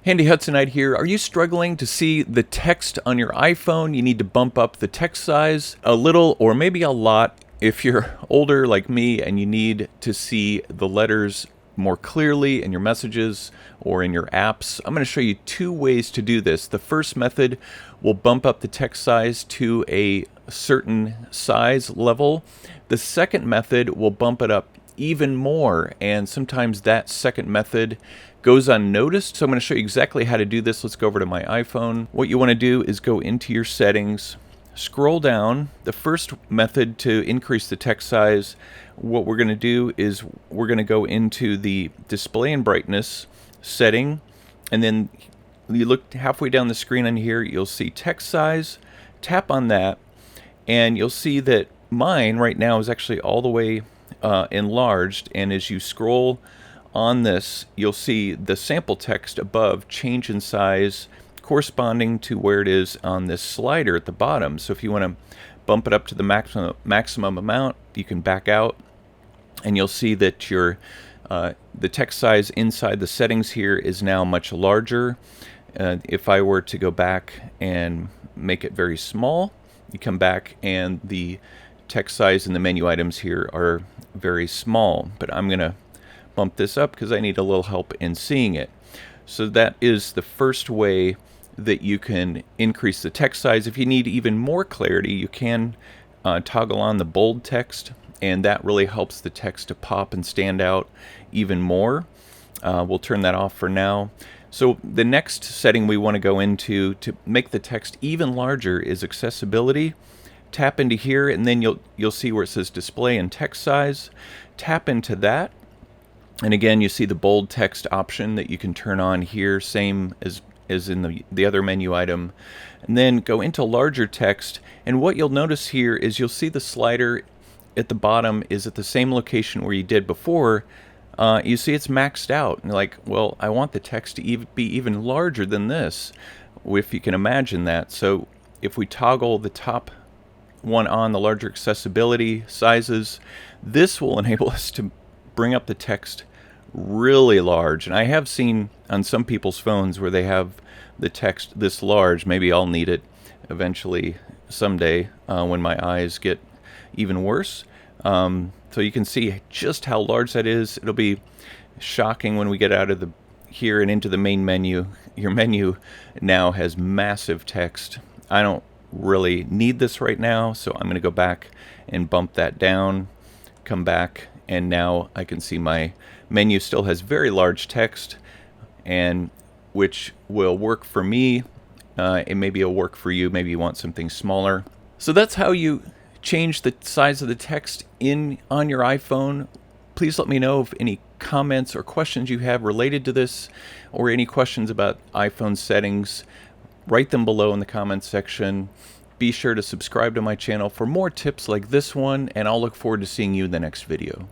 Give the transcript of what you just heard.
Handy Hudsonite here. Are you struggling to see the text on your iPhone? You need to bump up the text size a little or maybe a lot if you're older like me and you need to see the letters more clearly in your messages or in your apps. I'm going to show you two ways to do this. The first method will bump up the text size to a certain size level. The second method will bump it up even more, and sometimes that second method goes unnoticed. So I'm going to show you exactly how to do this. Let's go over to my iPhone. What you want to do is go into your settings, scroll down. The first method to increase the text size, what we're going to do is we're going to go into the display and brightness setting, and then you look halfway down the screen on here, you'll see text size. Tap on that and you'll see that mine right now is actually all the way enlarged, and as you scroll on this, you'll see the sample text above change in size corresponding to where it is on this slider at the bottom. So if you want to bump it up to the maximum amount, you can back out and you'll see that your the text size inside the settings here is now much larger. If I were to go back and make it very small, you come back and the text size in the menu items here are very small, but I'm going to bump this up because I need a little help in seeing it. So that is the first way that you can increase the text size. If you need even more clarity, you can toggle on the bold text, and that really helps the text to pop and stand out even more. We'll turn that off for now. So the next setting we want to go into to make the text even larger is accessibility. Tap into here, and then you'll see where it says display and text size. Tap into that, and again you see the bold text option that you can turn on here, same as in the other menu item. And then go into larger text, and what you'll notice here is you'll see the slider at the bottom is at the same location where you did before. You see it's maxed out, and you're like, well, I want the text to be even larger than this, if you can imagine that. So if we toggle the top one on, the larger accessibility sizes, this will enable us to bring up the text really large. And I have seen on some people's phones where they have the text this large. Maybe I'll need it eventually someday when my eyes get even worse. So you can see just how large that is. It'll be shocking when we get out of here and into the main menu. Your menu now has massive text. I don't really need this right now, so I'm going to go back and bump that down, come back, and now I can see my menu still has very large text, and which will work for me. And maybe it'll work for you. Maybe you want something smaller. So that's how you change the size of the text on your iPhone. Please let me know if any comments or questions you have related to this, or any questions about iPhone settings. Write them below in the comments section. Be sure to subscribe to my channel for more tips like this one, and I'll look forward to seeing you in the next video.